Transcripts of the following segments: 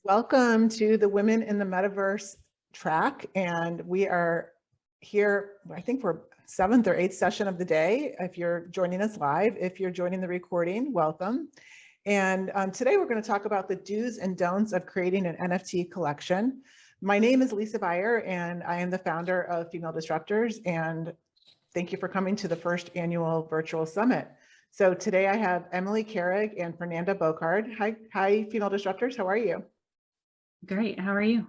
Welcome to the Women in the Metaverse track. And we are here, I think we're 7th or 8th session of the day. If you're joining us live, if you're joining the recording, welcome. And today we're going to talk about the do's and don'ts of creating an NFT collection. My name is Lisa Beyer, and I am the founder of Female Disruptors. And thank you for coming to the first annual virtual summit. So today I have Emily Carrig and Fernanda Boccardi. Hi, Female Disruptors. How are you? Great. How are you?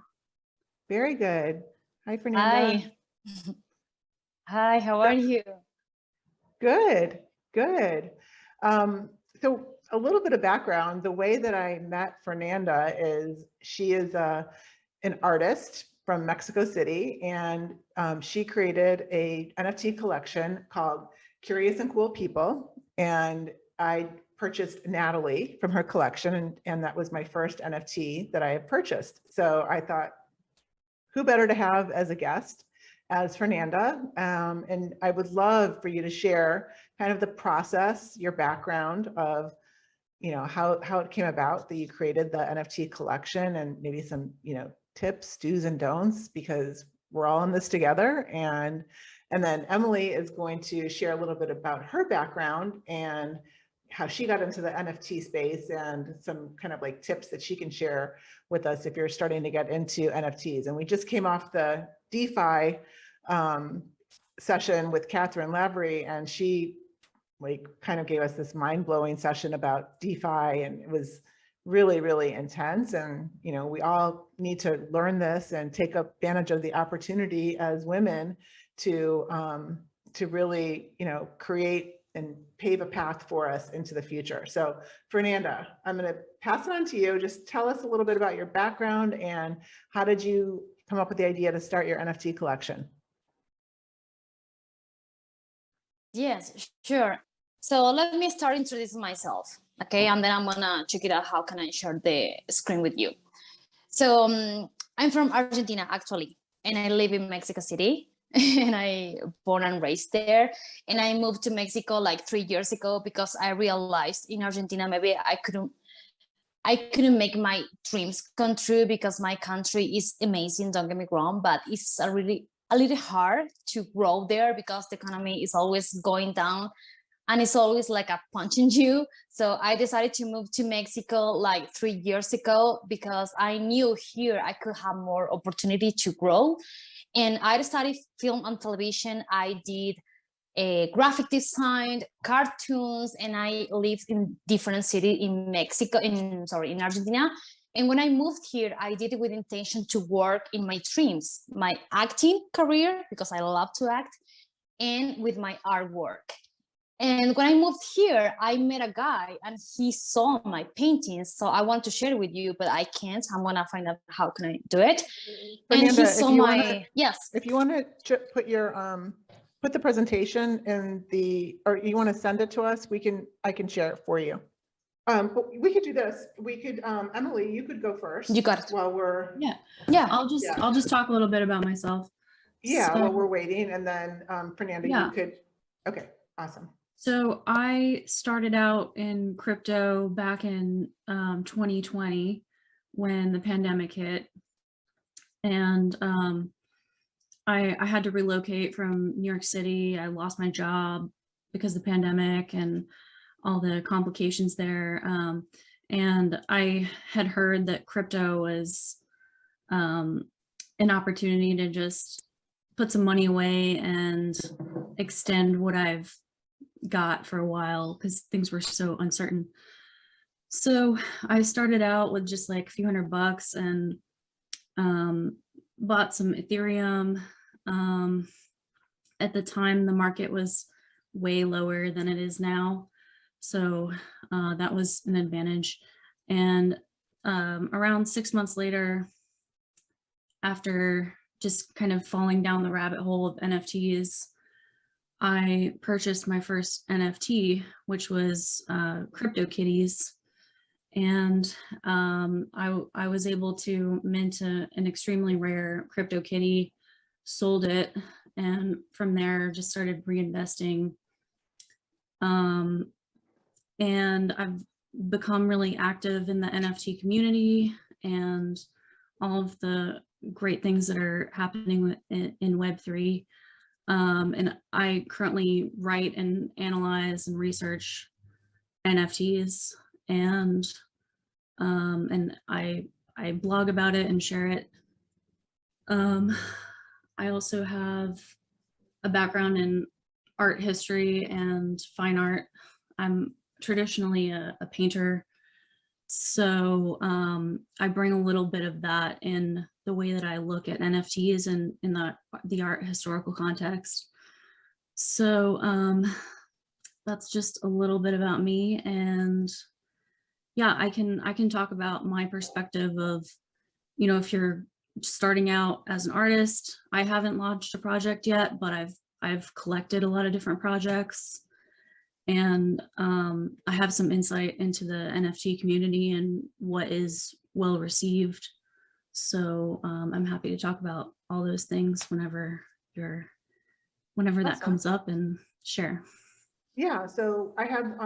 Very good. Hi, Fernanda. Hi. Hi, how are you? Good, good. So a little bit of background, the way that I met Fernanda is she is an artist from Mexico City, and she created a NFT collection called Curious and Cool People. And I purchased Natalie from her collection, and that was my first NFT that I had purchased. So I thought, who better to have as a guest as Fernanda? And I would love for you to share kind of the process, your background of, how it came about that you created the NFT collection, and maybe some, tips, do's and don'ts, because we're all in this together. And then Emily is going to share a little bit about her background and how she got into the NFT space and some kind of like tips that she can share with us if you're starting to get into NFTs. And we just came off the DeFi session with Catherine Lavery, and she kind of gave us this mind-blowing session about DeFi, and it was really, really intense. And, we all need to learn this and take advantage of the opportunity as women to really, create and pave a path for us into the future. So Fernanda, I'm going to pass it on to you. Just tell us a little bit about your background and how did you come up with the idea to start your NFT collection? Yes, sure. So let me start introducing myself, okay? And then I'm gonna check it out. How can I share the screen with you? So I'm from Argentina, actually, and I live in Mexico City. And I born and raised there, and I moved to Mexico like 3 years ago because I realized in Argentina maybe I couldn't make my dreams come true, because my country is amazing, don't get me wrong, but it's a little hard to grow there because the economy is always going down and it's always like a punch in you. So I decided to move to Mexico like 3 years ago because I knew here I could have more opportunity to grow. And I studied film and television. I did a graphic design, cartoons, and I lived in different cities in in Argentina. And when I moved here, I did it with intention to work in my dreams, my acting career, because I love to act, and with my artwork. And when I moved here, I met a guy and he saw my paintings. So I want to share it with you, but I can't. I'm going to find out how can I do it. Fernanda, and he saw my, yes. If you want to put your, put the presentation in or you want to send it to us, I can share it for you. But we could do this. We could, Emily, you could go first. You got it. While we're. Yeah. I'll just talk a little bit about myself. Yeah, while we're waiting, and then Fernanda, you could. Okay, awesome. So I started out in crypto back in 2020 when the pandemic hit, and I had to relocate from New York City. I lost my job because of the pandemic and all the complications there. And I had heard that crypto was an opportunity to just put some money away and extend what I've got for a while because things were so uncertain. So I started out with just like a few $100 and bought some Ethereum. At the time, the market was way lower than it is now. So that was an advantage. And around 6 months later, after just kind of falling down the rabbit hole of NFTs, I purchased my first NFT, which was CryptoKitties. And I was able to mint an extremely rare CryptoKitty, sold it, and from there just started reinvesting. And I've become really active in the NFT community and all of the great things that are happening in Web3. And I currently write and analyze and research NFTs, and I blog about it and share it. I also have a background in art history and fine art. I'm traditionally a painter, so I bring a little bit of that in the way that I look at NFTs and in the art historical context. So that's just a little bit about me, and yeah, I can talk about my perspective of, you know, if you're starting out as an artist. I haven't launched a project yet, but I've collected a lot of different projects, and I have some insight into the NFT community and what is well received. So I'm happy to talk about all those things whenever that comes up and share. Yeah, so I have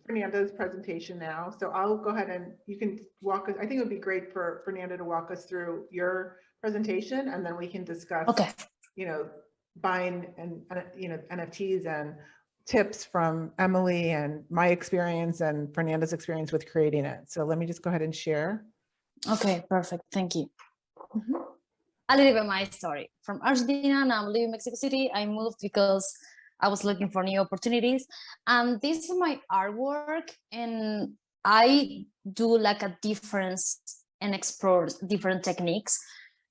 Fernanda's presentation now. So I'll go ahead and you can walk us. I think it would be great for Fernanda to walk us through your presentation, and then we can discuss, you know, buying and, you know, NFTs and tips from Emily and my experience and Fernanda's experience with creating it. So let me just go ahead and share. Okay, perfect. Thank you. A little bit my story. From Argentina, now I'm living in Mexico City. I moved because I was looking for new opportunities. And this is my artwork. And I do like a difference and explore different techniques.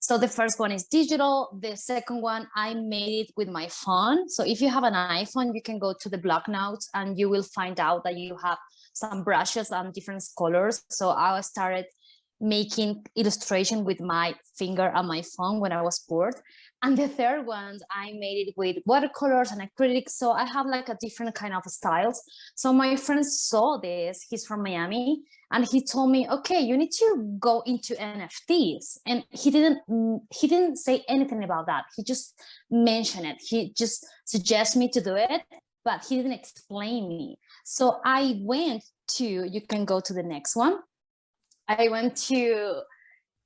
So the first one is digital. The second one, I made it with my phone. So if you have an iPhone, you can go to the block notes and you will find out that you have some brushes and different colors. So I started making illustration with my finger and my phone when I was bored. And the third ones, I made it with watercolors and acrylics. So I have like a different kind of styles. So my friend saw this, he's from Miami, and he told me, okay, you need to go into NFTs. And he didn't say anything about that. He just mentioned it. He just suggested me to do it, but he didn't explain me. So I went to, you can go to the next one. I went to,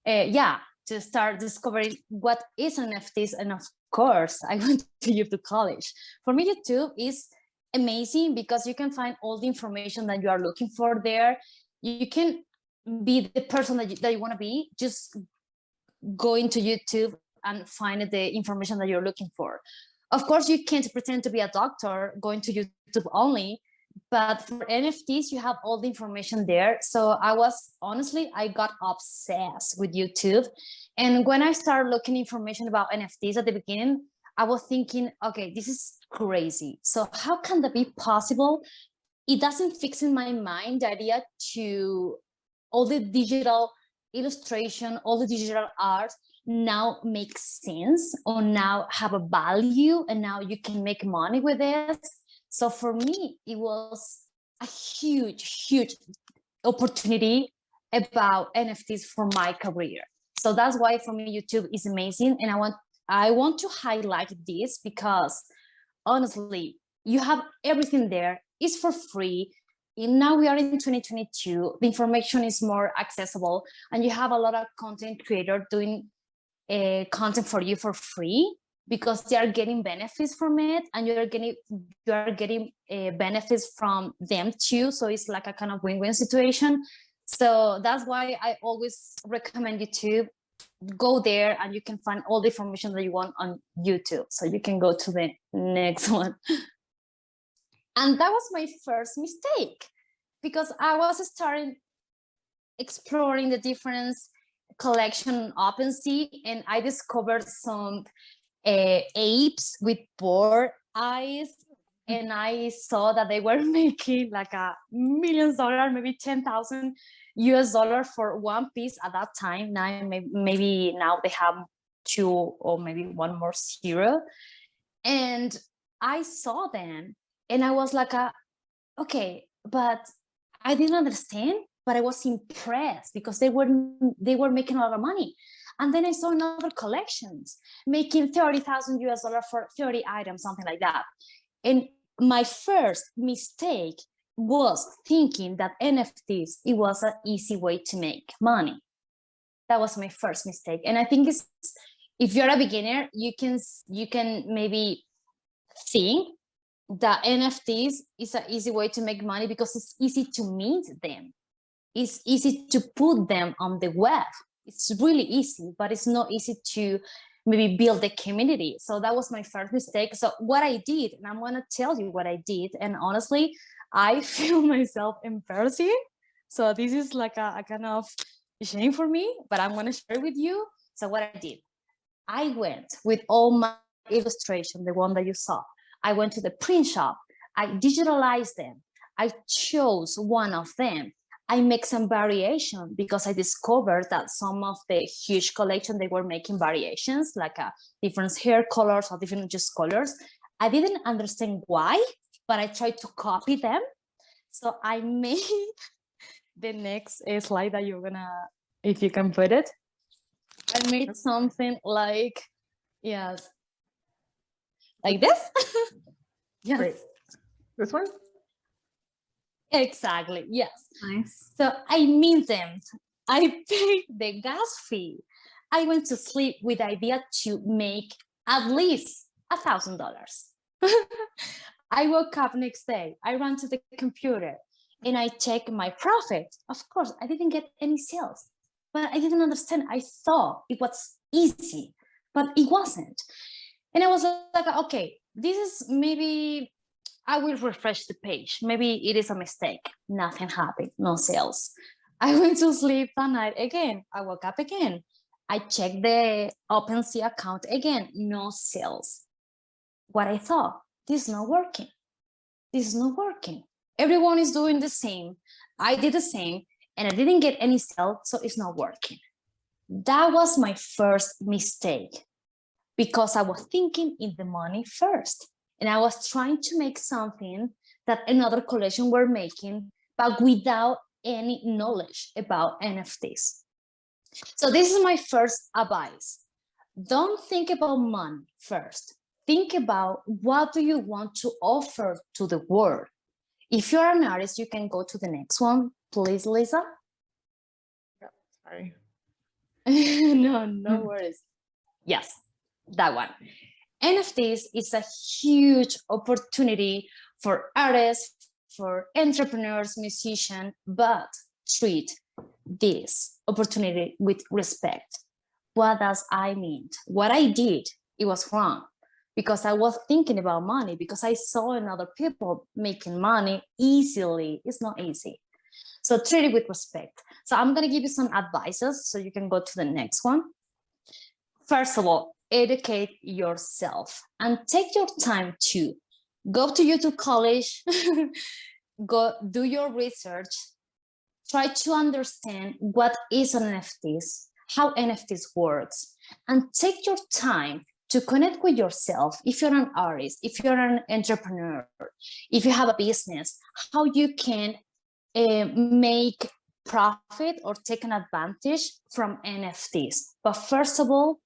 to start discovering what is NFTs. And of course, I went to YouTube College. For me, YouTube is amazing because you can find all the information that you are looking for there. You can be the person that you want to be. Just go into YouTube and find the information that you're looking for. Of course, you can't pretend to be a doctor going to YouTube only. But for NFTs, you have all the information there. So I got obsessed with YouTube. And when I started looking information about NFTs at the beginning, I was thinking, okay, this is crazy. So how can that be possible? It doesn't fix in my mind the idea to all the digital illustration, all the digital art now makes sense or now have a value and now you can make money with it. So for me, it was a huge, huge opportunity about NFTs for my career. So that's why for me, YouTube is amazing. And I want to highlight this because honestly, you have everything there. It's for free. And now we are in 2022. The information is more accessible and you have a lot of content creators doing content for you for free, because they are getting benefits from it and you are getting benefits from them too. So it's like a kind of win-win situation. So that's why I always recommend you to go there and you can find all the information that you want on YouTube. So you can go to the next one. And that was my first mistake because I was starting exploring the different collection on OpenSea and I discovered some apes with bored eyes, and I saw that they were making like $1 million, maybe $10,000 for one piece at that time. Now maybe now they have 2 or maybe 1 more zero. And I saw them and I was like, okay, but I didn't understand, but I was impressed because they were making a lot of money. And then I saw another collections making $30,000 for 30 items, something like that. And my first mistake was thinking that NFTs, it was an easy way to make money. That was my first mistake. And I think it's, if you're a beginner, you can maybe think that NFTs is an easy way to make money because it's easy to mint them. It's easy to put them on the web. It's really easy, but it's not easy to maybe build a community. So that was my first mistake. So what I did, and I'm gonna tell you what I did, and honestly, I feel myself embarrassing. So this is like a kind of shame for me, but I'm gonna share with you. So what I did, I went with all my illustration, the one that you saw. I went to the print shop. I digitalized them. I chose one of them. I make some variation because I discovered that some of the huge collection, they were making variations, like different hair colors or different just colors. I didn't understand why, but I tried to copy them. So I made the next slide that you're gonna, if you can put it. I made something like, yes, like this. Yes. Great. This one? Exactly, yes. Nice. So I mint them. I paid the gas fee. I went to sleep with the idea to make at least $1,000. I woke up next day. I ran to the computer and I checked my profit. Of course, I didn't get any sales, but I didn't understand. I thought it was easy, but it wasn't. And I was like, okay, this is maybe, I will refresh the page. Maybe it is a mistake. Nothing happened, no sales. I went to sleep that night again. I woke up again. I checked the OpenSea account again, no sales. What I thought, this is not working. This is not working. Everyone is doing the same. I did the same and I didn't get any sales, so it's not working. That was my first mistake because I was thinking in the money first. And I was trying to make something that another collection were making, but without any knowledge about NFTs. So this is my first advice. Don't think about money first. Think about what do you want to offer to the world. If you're an artist, you can go to the next one, please, Lisa. Yeah, sorry. No worries. Yes, that one. NFTs is a huge opportunity for artists, for entrepreneurs, musicians, but treat this opportunity with respect. What does I mean? What I did, it was wrong because I was thinking about money, because I saw another people making money easily. It's not easy. So treat it with respect. So I'm going to give you some advices so you can go to the next one. First of all, educate yourself and take your time to go to YouTube college, go do your research, try to understand what is an NFTs, how NFTs works, and take your time to connect with yourself. If you're an artist, if you're an entrepreneur, if you have a business, how you can make profit or take an advantage from NFTs. But first of all,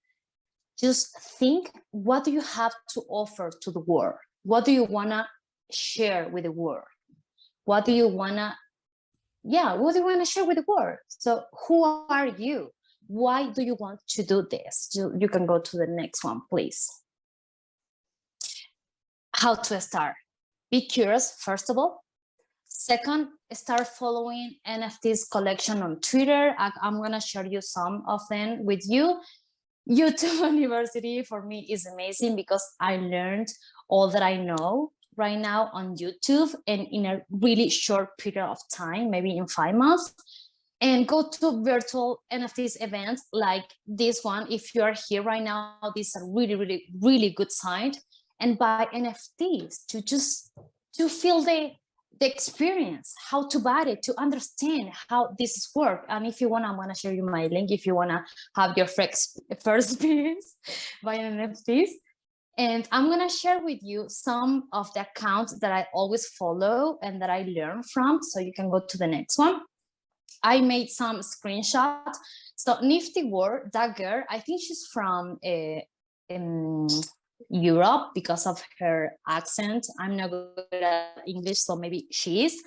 just think, what do you have to offer to the world? What do you want to share with the world? What do you want to, what do you want to share with the world? So who are you? Why do you want to do this? You can go to the next one, please. How to start? Be curious, first of all. Second, start following NFTs collection on Twitter. I'm going to share you some of them with you. YouTube University for me is amazing because I learned all that I know right now on YouTube and in a really short period of time, maybe in 5 months. And go to virtual NFTs events like this one. If you are here right now, this is a really, really, really good sign. And buy NFTs to feel the experience, how to buy it, to understand how this works. And if you want, I'm going to share you my link if you want to have your first experience buying NFTs. And I'm going to share with you some of the accounts that I always follow and that I learn from. So you can go to the next one. I made some screenshots. So Nifty World, that girl, I think she's from Europe because of her accent. I'm not good at English, so maybe she is.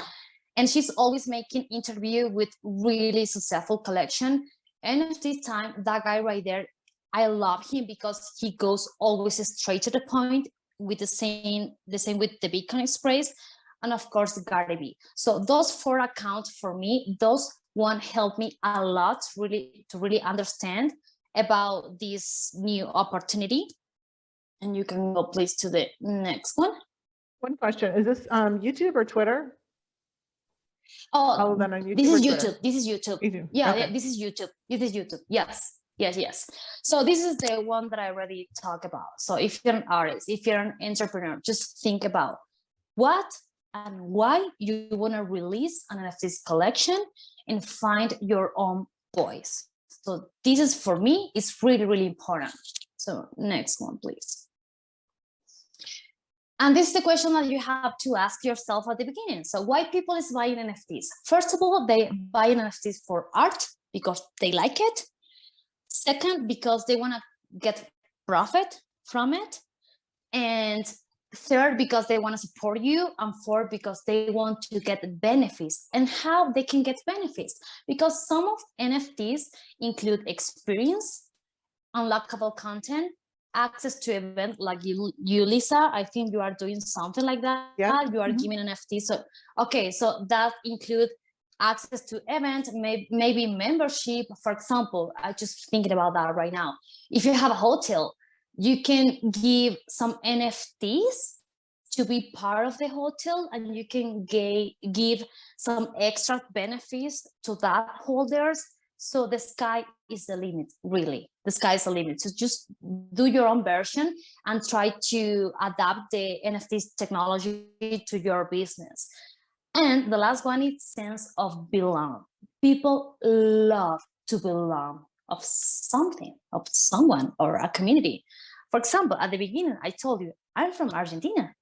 And she's always making interview with really successful collection. NFT time, that guy right there, I love him because he goes always straight to the point with the same with the Bitcoin Express, and of course Gary Vee. So those 4 accounts for me, those one helped me a lot to really understand about this new opportunity. And you can go please to the next one. One question, is this YouTube or Twitter? Oh, All of them on YouTube this or is Twitter? YouTube. This is YouTube. YouTube. Yeah, Okay. yeah, this is YouTube. This is YouTube. Yes, yes, yes. So this is the one that I already talked about. So if you're an artist, if you're an entrepreneur, just think about what and why you want to release an NFTs collection and find your own voice. So this is, for me, it's really, really important. So next one, please. And this is the question that you have to ask yourself at the beginning. So why people is buying NFTs? First of all, they buy NFTs for art because they like it. Second, because they want to get profit from it. And third, because they want to support you. And fourth, because they want to get benefits. And how they can get benefits? Because some of NFTs include experience, unlockable content, access to events like you, Lisa. I think you are doing something like that. Yeah. You are giving NFT. So, okay, so that include access to events, maybe membership. For example, I just thinking about that right now. If you have a hotel, you can give some NFTs to be part of the hotel, and you can give some extra benefits to that holders. So the sky is the limit, really. The sky is the limit. So just do your own version and try to adapt the NFTs technology to your business. And the last one is sense of belong. People love to belong of something, of someone or a community. For example, at the beginning, I told you, I'm from Argentina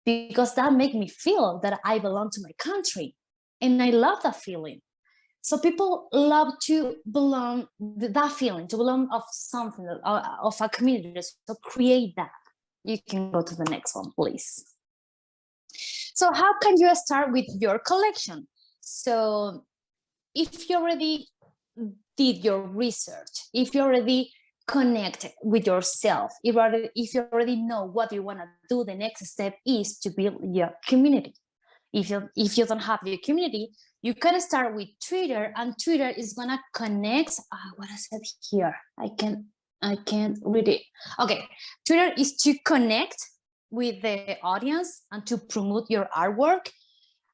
because that made me feel that I belong to my country. And I love that feeling. So people love to belong, that feeling, to belong of something, of a community. So create that. You can go to the next one, please. So how can you start with your collection? So if you already did your research, if you already connect with yourself, if you already know what you want to do, the next step is to build your community. If you don't have your community, you can start with Twitter, and Twitter is gonna connect. What I said here, I can't read it. Okay, Twitter is to connect with the audience and to promote your artwork.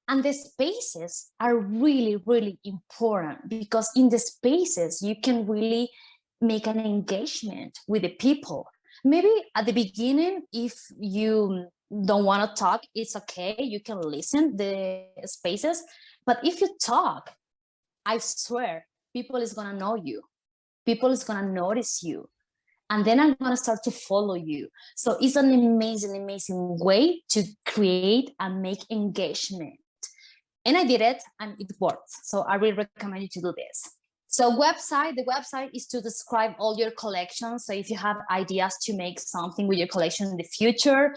And the spaces are really, really important because in the spaces you can really make an engagement with the people. Maybe at the beginning, if you don't want to talk, it's okay, you can listen the spaces. But if you talk, I swear people is gonna know you, people is gonna notice you, and then I'm gonna start to follow you. So it's an amazing way to create and make engagement. And I did it and it worked. So I really recommend you to do this. So the website is to describe all your collections. So if you have ideas to make something with your collection in the future,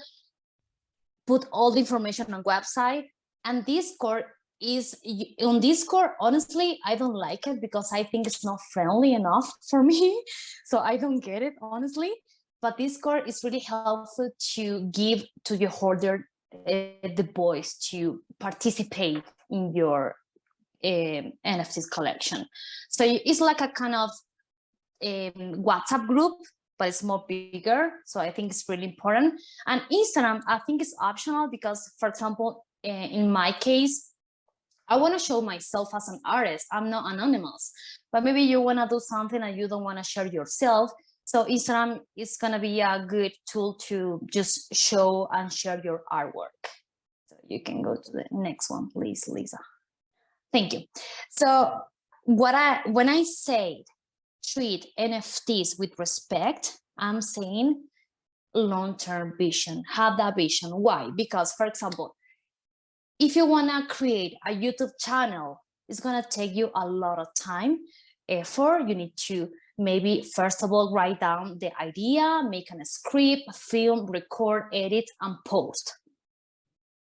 put all the information on website. And Discord is, on Discord, honestly, I don't like it because I think it's not friendly enough for me. So I don't get it, honestly. But Discord is really helpful to give to your holder the voice to participate in your NFTs collection. So it's like a kind of WhatsApp group, but it's more bigger. So I think it's really important. And Instagram, I think it's optional because, for example, in my case, I want to show myself as an artist. I'm not anonymous, but maybe you want to do something and you don't want to share yourself. So Instagram is going to be a good tool to just show and share your artwork. So you can go to the next one, please, Lisa. Thank you. So when I say treat NFTs with respect, I'm saying long-term vision, have that vision. Why? Because, for example, if you want to create a YouTube channel, it's going to take you a lot of time, effort. You need to maybe, first of all, write down the idea, make a script, film, record, edit, and post.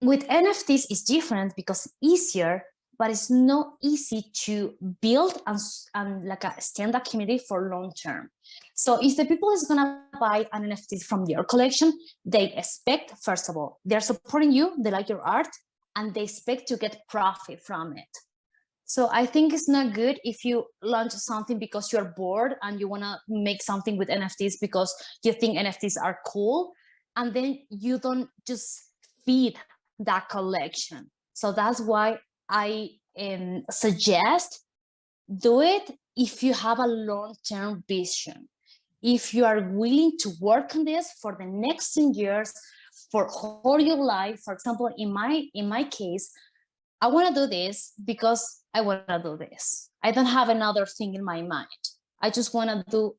With NFTs, it's different because it's easier but it's not easy to build and like stand a community for long term. So if the people is gonna buy an NFT from your collection, they expect, first of all, they're supporting you, they like your art, and they expect to get profit from it. So I think it's not good if you launch something because you're bored and you want to make something with NFTs because you think NFTs are cool, and then you don't just feed that collection. So that's why I suggest do it if you have a long-term vision. If you are willing to work on this for the next 10 years, for whole your life. For example, in my case, I want to do this because I want to do this. I don't have another thing in my mind. I just want to do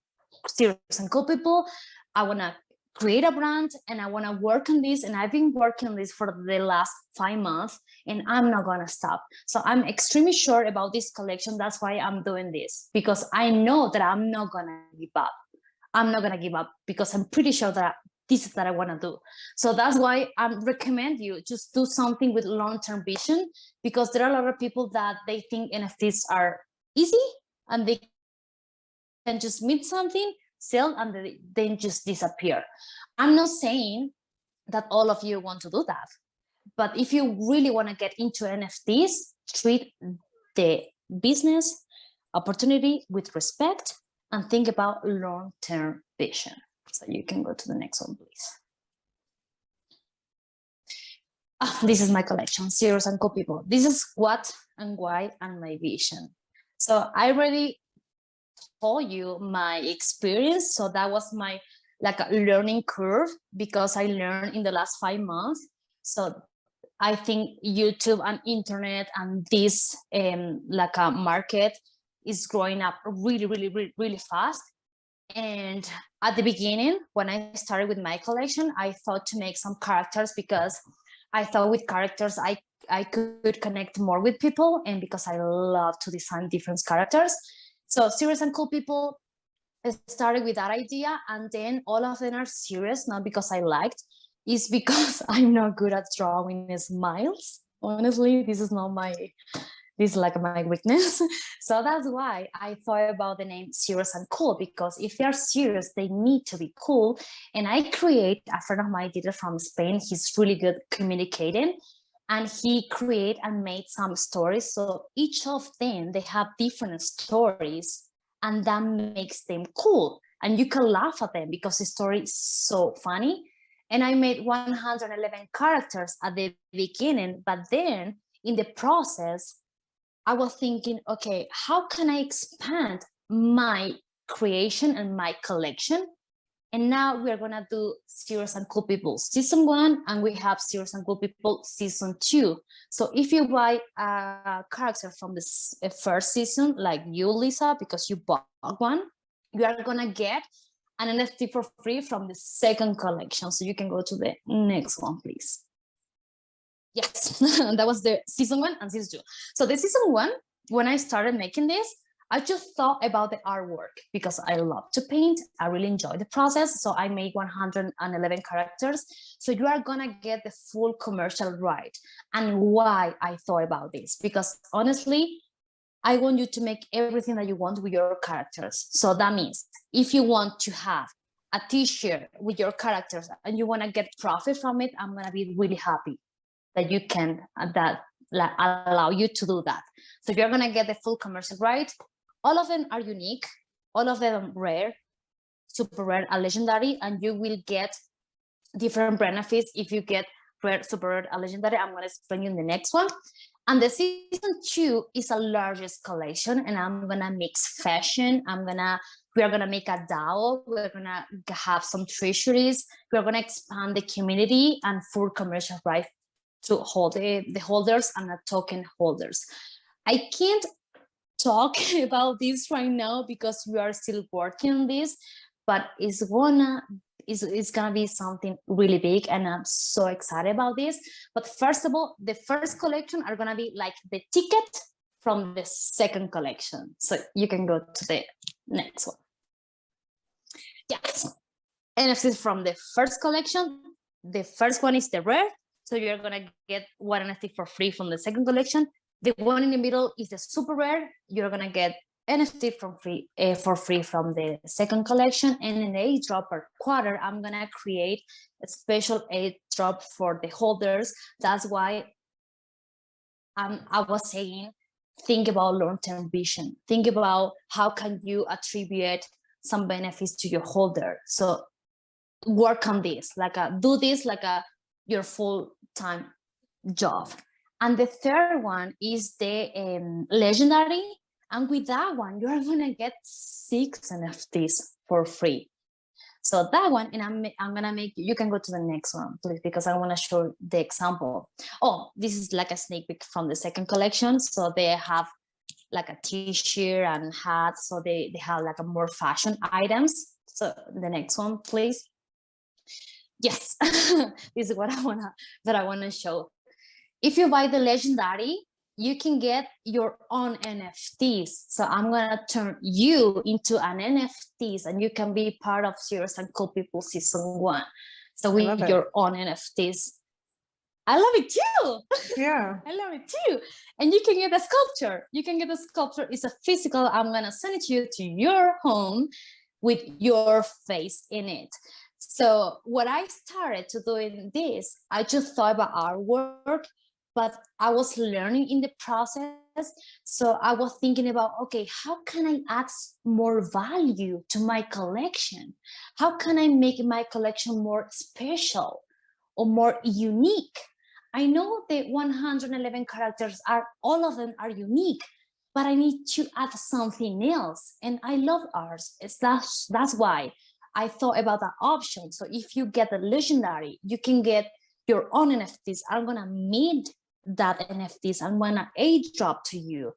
serious and cool people. I want to create a brand and I want to work on this. And I've been working on this for the last 5 months and I'm not going to stop. So I'm extremely sure about this collection. That's why I'm doing this, because I know that I'm not going to give up. I'm not going to give up because I'm pretty sure that this is what I want to do. So that's why I recommend you just do something with long-term vision, because there are a lot of people that they think NFTs are easy and they can just meet something, sell, and they then just disappear. I'm not saying that all of you want to do that, but if you really want to get into NFTs, treat the business opportunity with respect and think about long-term vision. So you can go to the next one, please. This is my collection, Serious and Cool People. This is what and why and my vision. So I already told you my experience. So that was my like a learning curve, because I learned in the last 5 months. So I think YouTube and internet and this like a market is growing up really, really, really, really fast. And at the beginning, when I started with my collection, I thought to make some characters because I thought with characters I could connect more with people, and because I love to design different characters. So Serious and Cool People started with that idea, and then all of them are serious, not because I liked, it's because I'm not good at drawing smiles. Honestly, this is like my weakness. So that's why I thought about the name Serious and Cool, because if they're serious, they need to be cool. And I create, a friend of mine did it from Spain. He's really good communicating, and he created and made some stories. So each of them, they have different stories, and that makes them cool. And you can laugh at them because the story is so funny. And I made 111 characters at the beginning, but then in the process, I was thinking, okay, how can I expand my creation and my collection? And now we're gonna do Serious and Cool People Season 1, and we have Serious and Cool People Season 2. So if you buy a character from the first season, like you, Lisa, because you bought one, you are gonna get an NFT for free from the second collection. So you can go to the next one, please. Yes, that was the Season 1 and Season 2. So the Season 1, when I started making this, I just thought about the artwork because I love to paint. I really enjoy the process. So I made 111 characters. So you are gonna get the full commercial right. And why I thought about this, because honestly, I want you to make everything that you want with your characters. So that means if you want to have a t-shirt with your characters and you wanna get profit from it, I'm gonna be really happy that you can, that allow you to do that. So you're gonna get the full commercial right. All of them are unique, all of them rare, super rare, and legendary, and you will get different benefits if you get rare, super rare, and legendary. I'm gonna explain you in the next one. And the Season 2 is a largest collection, and I'm gonna mix fashion. We are gonna make a DAO. We're gonna have some treasuries. We're gonna expand the community and full commercial right to hold the holders and the token holders. I can't talk about this right now because we are still working on this, but it's gonna be something really big, and I'm so excited about this. But first of all, the first collection are gonna be like the ticket from the second collection. So you can go to the next one. Yes, NFTs from the first collection. The first one is the rare. So you're gonna get one NFT for free from the second collection. The one in the middle is the super rare. You're gonna get NFT for free from the second collection, and in the airdrop per quarter, I'm gonna create a special airdrop for the holders. That's why I was saying, think about long-term vision. Think about how can you attribute some benefits to your holder. So work on this, do this like your full-time job. And the third one is the legendary. And with that one, you're gonna get 6 NFTs for free. So that one, and I'm gonna make, you can go to the next one, please, because I wanna show the example. Oh, this is like a sneak peek from the second collection. So they have like a t-shirt and hats. So they have like a more fashion items. So the next one, please. Yes, this is what I wanna show. If you buy the legendary, you can get your own NFTs. So I'm gonna turn you into an NFTs, and you can be part of Serious and Cool People Season 1. So with your own NFTs. I love it too. Yeah. I love it too. And you can get a sculpture. It's a physical. I'm gonna send it to you to your home with your face in it. So what I started to do in this, I just thought about artwork, but I was learning in the process. So I was thinking about, okay, how can I add more value to my collection? How can I make my collection more special or more unique? I know the 111 characters all of them are unique, but I need to add something else. And I love art. That's why I thought about that option. So if you get the legendary, you can get your own NFTs. I'm gonna mint that NFTs. I'm gonna airdrop to you.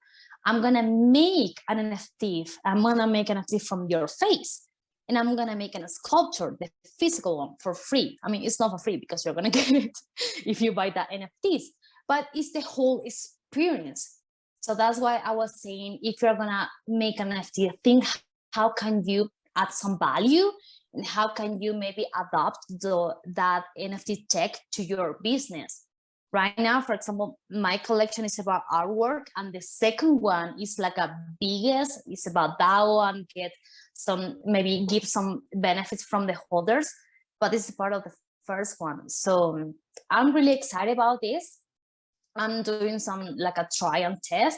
I'm gonna make an NFT. I'm gonna make an NFT from your face, and I'm gonna make a sculpture, the physical one, for free. I mean, it's not for free because you're gonna get it if you buy that NFTs, but it's the whole experience. So that's why I was saying, if you're gonna make an NFT, think how can you add some value, and how can you maybe adopt that NFT tech to your business. Right now, for example, my collection is about artwork, and the second one is like a biggest, it's about DAO and maybe give some benefits from the holders, but it's part of the first one. So I'm really excited about this. I'm doing some like a try and test.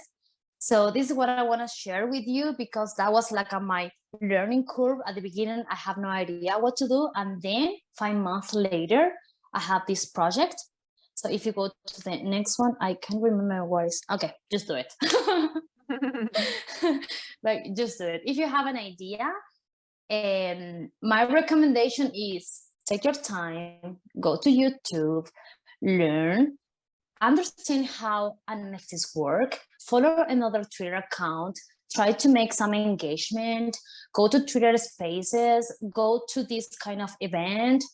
So this is what I want to share with you, because that was like my learning curve at the beginning. I have no idea what to do. And then 5 months later, I have this project. So if you go to the next one, I can't remember what is, okay, just do it. Like, just do it. If you have an idea, my recommendation is take your time, go to YouTube, learn, understand how NFTs work, follow another Twitter account, try to make some engagement, go to Twitter Spaces, go to this kind of event.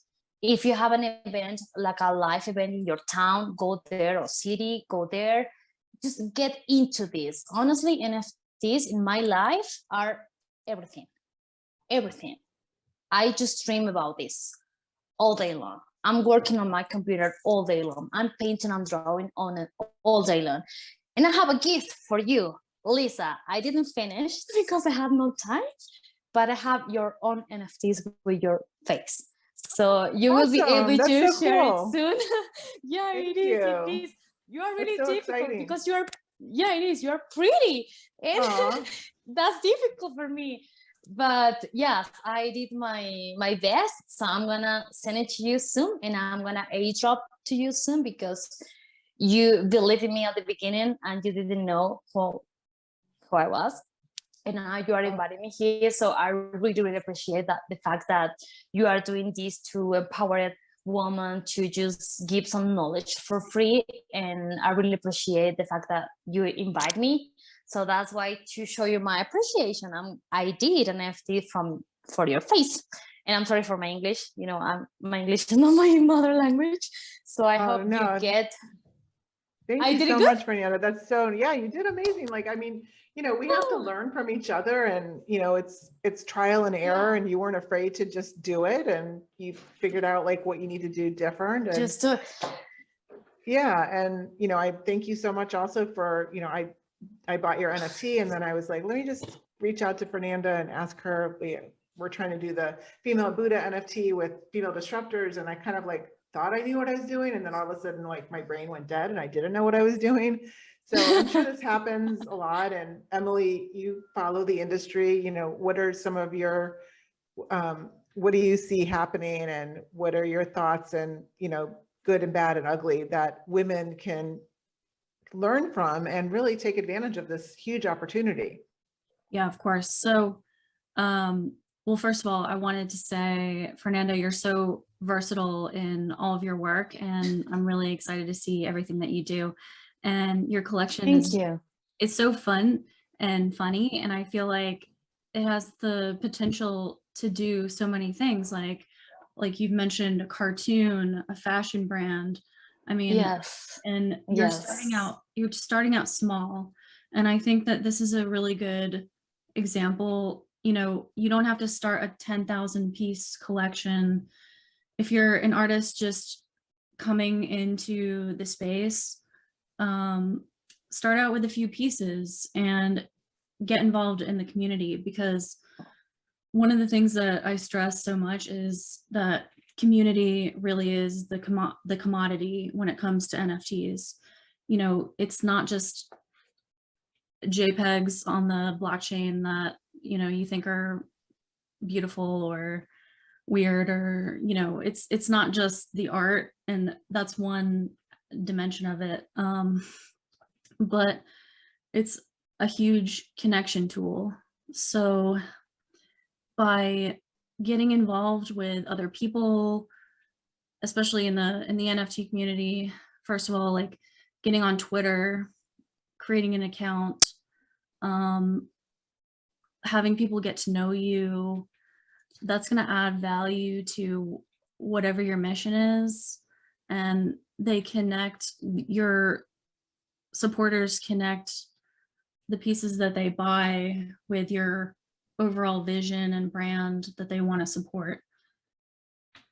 If you have an event, like a live event in your town, go there, or city, go there. Just get into this. Honestly, NFTs in my life are everything. Everything. I just dream about this all day long. I'm working on my computer all day long. I'm painting and drawing on it all day long. And I have a gift for you, Lisa. I didn't finish because I had no time, but I have your own NFTs with your face. So you will be able to share it soon. Yeah, it is. You are really difficult because you are, it is. You are pretty. And that's difficult for me. But yes, I did my best. So I'm gonna send it to you soon, and I'm gonna airdrop to you soon, because you believed in me at the beginning and you didn't know who I was. And now you are inviting me here. So I really, really appreciate that, the fact that you are doing this to empower women to just give some knowledge for free. And I really appreciate the fact that you invite me. So that's why, to show you my appreciation, I did an NFT for your face. And I'm sorry for my English. You know, my English is not my mother language. So I hope you get. Thank you so much, Fernanda. That's you did amazing. Like, I mean, you know, we have to learn from each other, and, you know, it's trial and error, and you weren't afraid to just do it, and you figured out like what you need to do different. And just do it. Yeah, and I thank you so much also for, I bought your NFT, and then I was like, let me just reach out to Fernanda and ask her. We're trying to do the female Buddha NFT with female disruptors, and I kind of like thought I knew what I was doing, and then all of a sudden like my brain went dead and I didn't know what I was doing. So I'm sure this happens a lot. And Emily, you follow the industry, what are some of your what do you see happening, and what are your thoughts, and good and bad and ugly, that women can learn from and really take advantage of this huge opportunity? Yeah, of course. So, well, first of all, I wanted to say, Fernanda, you're so versatile in all of your work, and I'm really excited to see everything that you do. And your collection Thank you. it's so fun and funny, and I feel like it has the potential to do so many things, like you've mentioned, a cartoon, a fashion brand. I mean, Yes. and Yes. you're starting out small, and I think that this is a really good example. You don't have to start a 10,000 piece collection. If you're an artist just coming into the space, start out with a few pieces and get involved in the community, because one of the things that I stress so much is that community really is the commodity when it comes to NFTs. It's not just JPEGs on the blockchain that you think are beautiful or weird, or it's not just the art, and that's one dimension of it, but it's a huge connection tool. So by getting involved with other people, especially in the NFT community, first of all, like getting on Twitter, creating an account, having people get to know you, that's going to add value to whatever your mission is. And they connect, your supporters connect the pieces that they buy with your overall vision and brand that they want to support.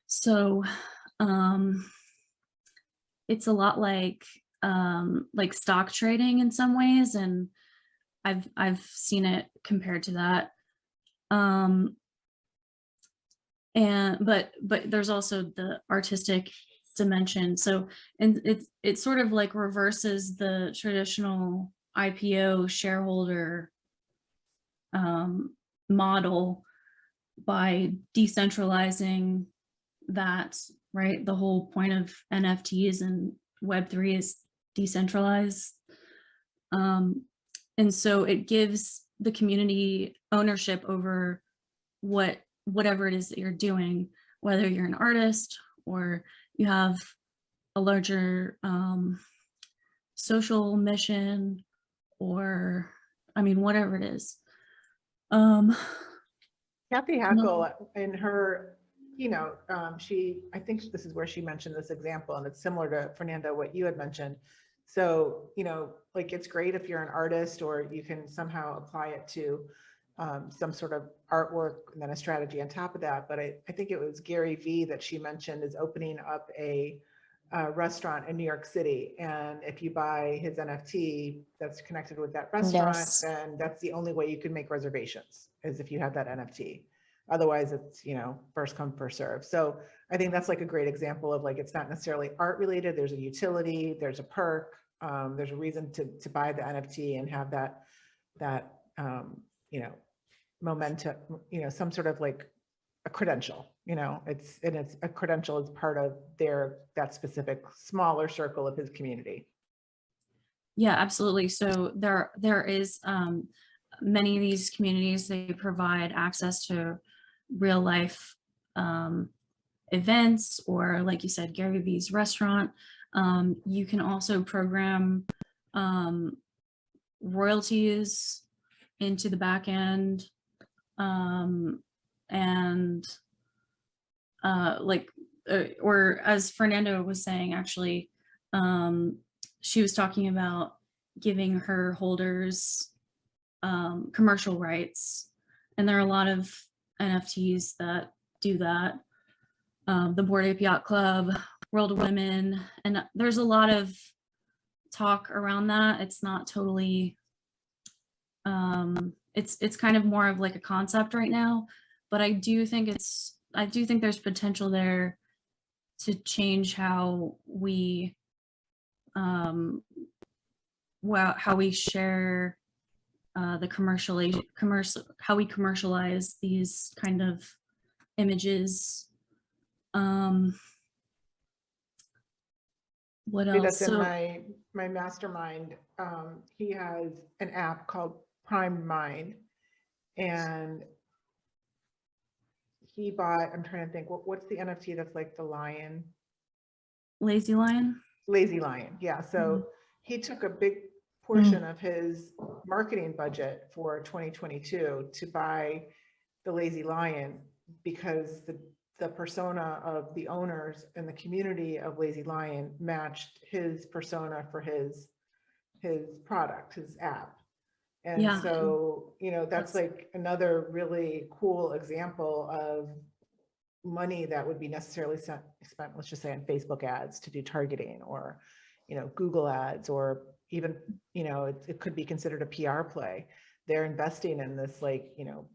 So it's a lot like stock trading in some ways, and I've seen it compared to that. But there's also the artistic dimension. So, and it sort of like reverses the traditional IPO shareholder model by decentralizing that, right? The whole point of NFTs and Web3 is decentralized. And so it gives the community ownership over whatever it is that you're doing, whether you're an artist or you have a larger social mission, or whatever it is. Kathy Hackle in her, I think this is where she mentioned this example, and it's similar to Fernanda, what you had mentioned. So, like it's great if you're an artist, or you can somehow apply it to some sort of artwork and then a strategy on top of that. But I think it was Gary Vee that she mentioned is opening up a restaurant in New York City. And if you buy his NFT that's connected with that restaurant, Yes. then that's the only way you can make reservations, is if you have that NFT. Otherwise it's, first come, first serve. So I think that's like a great example of like, it's not necessarily art related. There's a utility, there's a perk, there's a reason to buy the NFT and have that momentum, some sort of like a credential, it's a credential is part of that specific smaller circle of his community. Yeah, absolutely. So there is many of these communities, they provide access to real life events, or like you said, Gary Vee's restaurant. You can also program royalties into the back end, and or as Fernanda was saying, actually, she was talking about giving her holders commercial rights, and there are a lot of NFTs that do that. the Bored Ape Yacht Club, World of Women, and there's a lot of talk around that. It's not totally, it's kind of more of like a concept right now, but I do think there's potential there to change how we, how we share how we commercialize these kind of images. What else? That's in my mastermind. He has an app called Prime Mind, and he bought, I'm trying to think, what's the NFT that's like the lion? Lazy Lion? Lazy Lion, yeah. So he took a big portion of his marketing budget for 2022 to buy the Lazy Lion, because the persona of the owners and the community of Lazy Lion matched his persona for his product, his app. And Yeah. so, you know, that's like another really cool example of money that would be necessarily spent, let's just say, on Facebook ads to do targeting, or, you know, Google ads, or even, you know, it could be considered a PR play. They're investing in this, like, you know,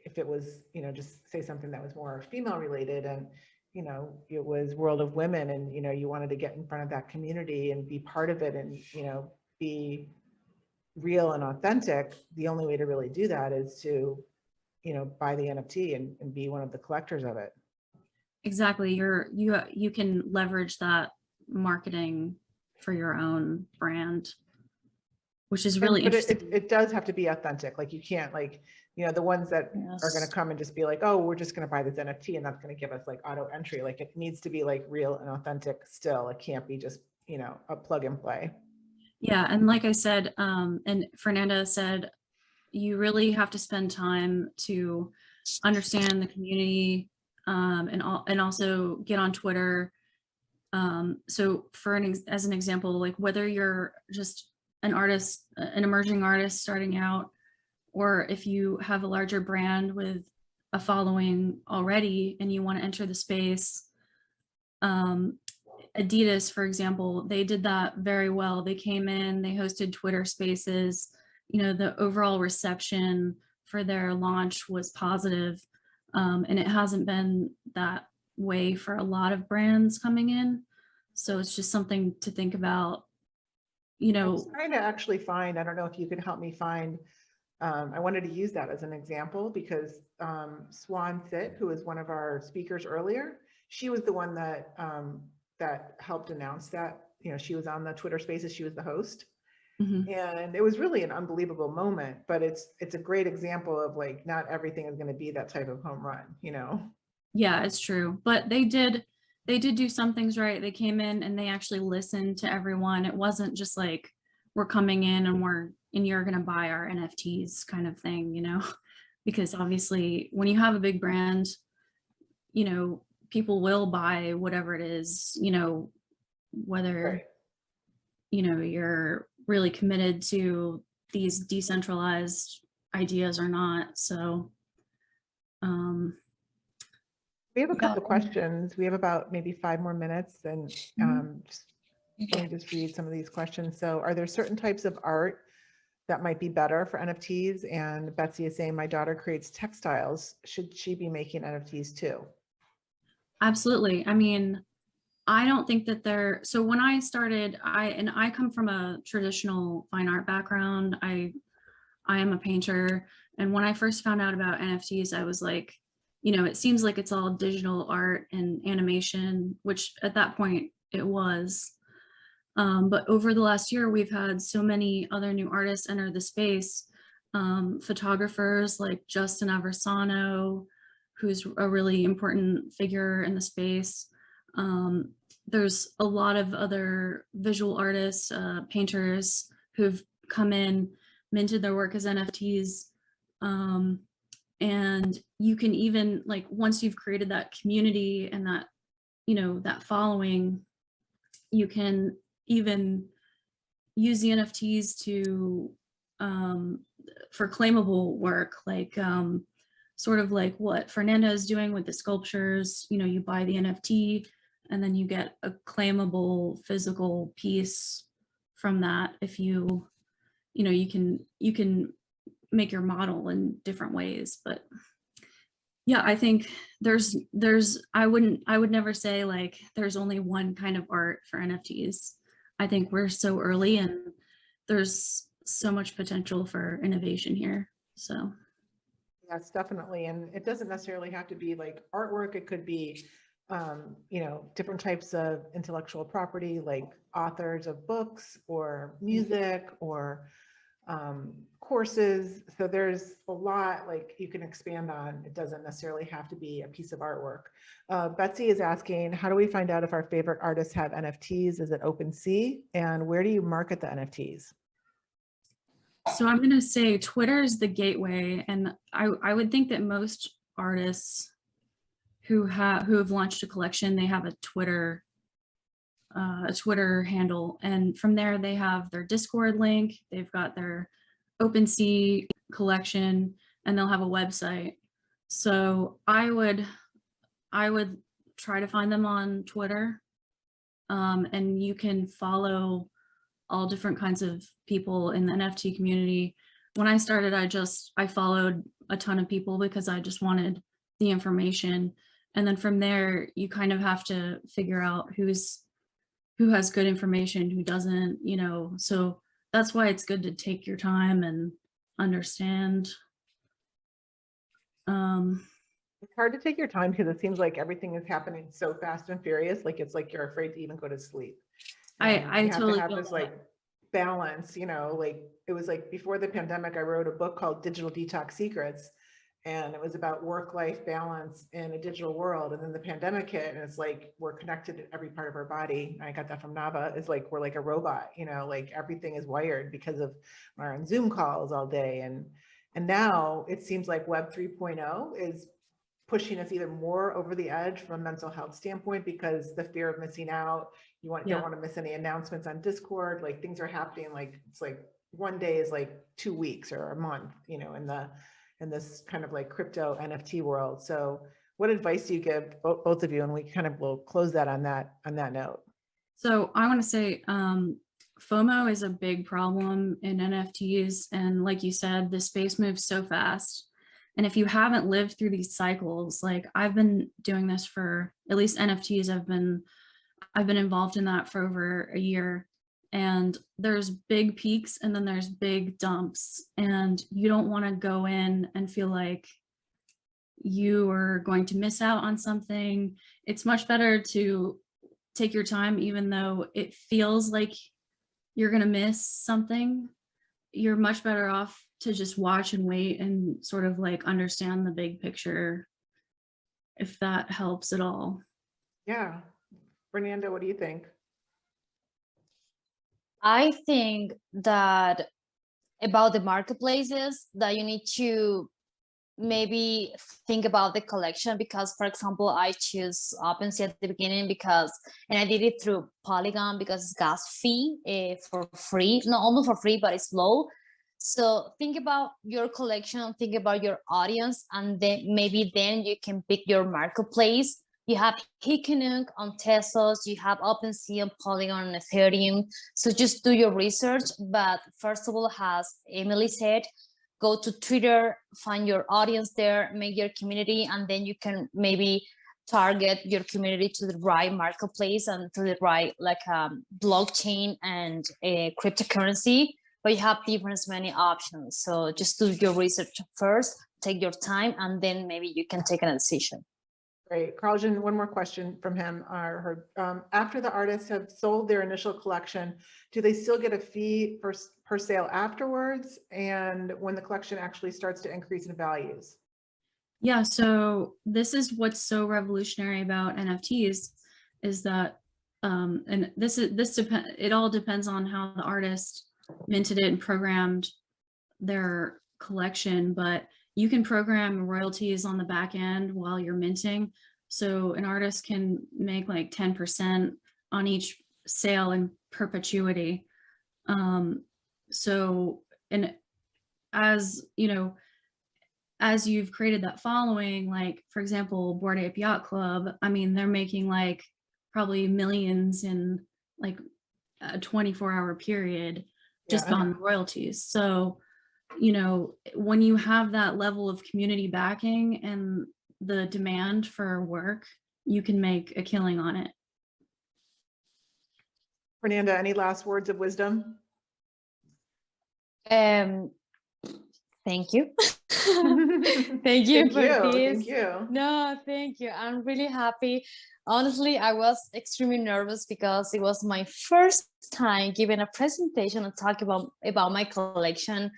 if it was, you know, just say something that was more female related, and, you know, it was World of Women, and, you know, you wanted to get in front of that community and be part of it, and, you know, be real and authentic, the only way to really do that is to, you know, buy the NFT and be one of the collectors of it. Exactly. You can leverage that marketing for your own brand, which is really interesting. But it does have to be authentic. Like, you can't, like, you know, the ones that are going to come and just be like, oh, we're just going to buy this NFT and that's going to give us like auto entry. Like, it needs to be like real and authentic still. It can't be just, you know, a plug and play. Yeah, and like I said, and Fernanda said, you really have to spend time to understand the community, and also get on Twitter. So as an example, like whether you're just an artist, an emerging artist starting out, or if you have a larger brand with a following already and you want to enter the space, Adidas, for example, they did that very well. They came in, they hosted Twitter spaces. You know, the overall reception for their launch was positive. And it hasn't been that way for a lot of brands coming in. So it's just something to think about, you know. I was trying to actually find, I don't know if you could help me find, I wanted to use that as an example, because Swan Fit, who was one of our speakers earlier, she was the one that that helped announce that, you know, she was on the Twitter spaces, she was the host. And it was really an unbelievable moment, but it's a great example of, like, not everything is going to be that type of home run, you know? Yeah, it's true. But they did do some things right. They came in and they actually listened to everyone. It wasn't just like, we're coming in and you're going to buy our NFTs kind of thing, you know, because obviously when you have a big brand, you know, people will buy whatever it is, you know, whether, you know, you're really committed to these decentralized ideas or not. So we have a couple of questions. We have about maybe 5 more minutes, and let me just read some of these questions. So, are there certain types of art that might be better for NFTs? And Betsy is saying, my daughter creates textiles. Should she be making NFTs too? Absolutely. I mean, I don't think that so when I started, I come from a traditional fine art background. I am a painter. And when I first found out about NFTs, I was like, you know, it seems like it's all digital art and animation, which at that point it was. But over the last year, we've had so many other new artists enter the space. Photographers like Justin Aversano, who's a really important figure in the space. There's a lot of other visual artists, painters who've come in, minted their work as NFTs. And you can even, like, once you've created that community and that, you know, that following, you can even use the NFTs to, for claimable work. Like, sort of like what Fernanda is doing with the sculptures. You know, you buy the NFT and then you get a claimable physical piece from that. If you know, you can make your model in different ways. But yeah, I think I would never say like there's only one kind of art for NFTs. I think we're so early and there's so much potential for innovation here. So yes, definitely. And it doesn't necessarily have to be like artwork. It could be, you know, different types of intellectual property, like authors of books or music or courses. So there's a lot like you can expand on. It doesn't necessarily have to be a piece of artwork. Betsy is asking, how do we find out if our favorite artists have NFTs? Is it OpenSea? And where do you market the NFTs? So I'm going to say Twitter is the gateway. And I would think that most artists who have launched a collection, they have a Twitter handle. And from there, they have their Discord link. They've got their OpenSea collection and they'll have a website. So I would try to find them on Twitter. And you can follow all different kinds of people in the NFT community. When I started, I followed a ton of people because I just wanted the information. And then from there, you kind of have to figure out who has good information, who doesn't, you know. So that's why it's good to take your time and understand. It's hard to take your time because it seems like everything is happening so fast and furious. Like it's like you're afraid to even go to sleep. I You have totally to have feel this that. like balance, you know, like it was like before the pandemic, I wrote a book called Digital Detox Secrets. And it was about work-life balance in a digital world. And then the pandemic hit and it's like, we're connected to every part of our body. I got that from Nava. It's like, we're like a robot, you know, like everything is wired because of our on Zoom calls all day. And now it seems like Web 3.0 is pushing us even more over the edge from a mental health standpoint because the fear of missing out, don't want to miss any announcements on Discord, like things are happening, like it's like one day is like 2 weeks or a month, you know, in this kind of like crypto NFT world. So what advice do you give both of you? And we kind of will close that on that note. So I want to say FOMO is a big problem in NFTs. And like you said, the space moves so fast. And if you haven't lived through these cycles, like I've been doing this for at least NFTs, I've been involved in that for over a year. And there's big peaks and then there's big dumps. And you don't want to go in and feel like you are going to miss out on something. It's much better to take your time, even though it feels like you're going to miss something. You're much better off to just watch and wait and sort of like understand the big picture, if that helps at all. Yeah. Fernanda, what do you think? I think that about the marketplaces that you need to maybe think about the collection, because for example, I choose OpenSea at the beginning and I did it through Polygon because it's gas fee for free, not almost for free, but it's low. So think about your collection, think about your audience, and then maybe then you can pick your marketplace. You have Hikenuk on Tesos, you have OpenSea on Polygon and Ethereum. So just do your research. But first of all, as Emily said, go to Twitter, find your audience there, make your community, and then you can maybe target your community to the right marketplace and to the right blockchain and cryptocurrency. But you have many options. So just do your research first, take your time, and then maybe you can take a decision. Great. Carlton, one more question from him or her. After the artists have sold their initial collection, do they still get a fee per sale afterwards? And when the collection actually starts to increase in values? Yeah, so this is what's so revolutionary about NFTs is that, and it all depends on how the artist minted it and programmed their collection, but you can program royalties on the back end while you're minting. So an artist can make like 10% on each sale in perpetuity. So, and as you know, as you've created that following, like, for example, Bored Ape Yacht Club, I mean, they're making like probably millions in like a 24-hour period just Yeah. on royalties. So, you know, when you have that level of community backing and the demand for work, you can make a killing on it. Fernanda, any last words of wisdom? Thank you. Thank you. For this. Thank you. No, thank you. I'm really happy. Honestly, I was extremely nervous because it was my first time giving a presentation and talk about my collection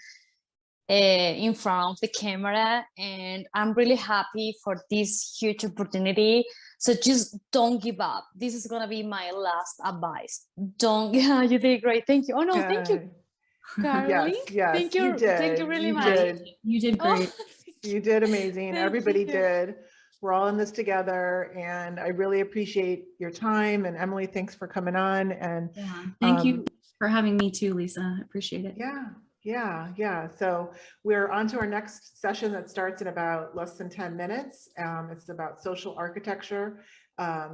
in front of the camera, and I'm really happy for this huge opportunity. So just don't give up. This is gonna be my last advice. Don't. Yeah, you did great. Thank you. Oh no, thank you, Carly. Yes, Thank you. you did. Thank you really You much. did. You did great. Oh, You did amazing. Thank Everybody you. did. We're all in this together, and I really appreciate your time. And Emily, thanks for coming on. And Yeah. Thank you for having me too, Lisa. I appreciate it. Yeah. So we're on to our next session that starts in about less than 10 minutes. It's about social architecture.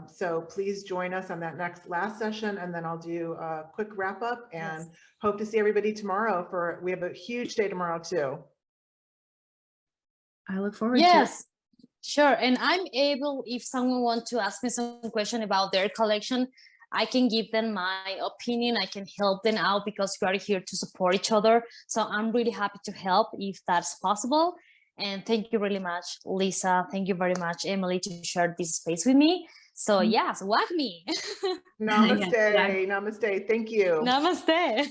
So please join us on that last session, and then I'll do a quick wrap up, and hope to see everybody tomorrow we have a huge day tomorrow too. I look forward to it. Yes, sure. And I'm able, if someone wants to ask me some question about their collection, I can give them my opinion. I can help them out because we are here to support each other. So I'm really happy to help if that's possible. And thank you really much, Lisa. Thank you very much, Emily, to share this space with me. So yes, whack me. Namaste. Yeah. Namaste. Thank you. Namaste.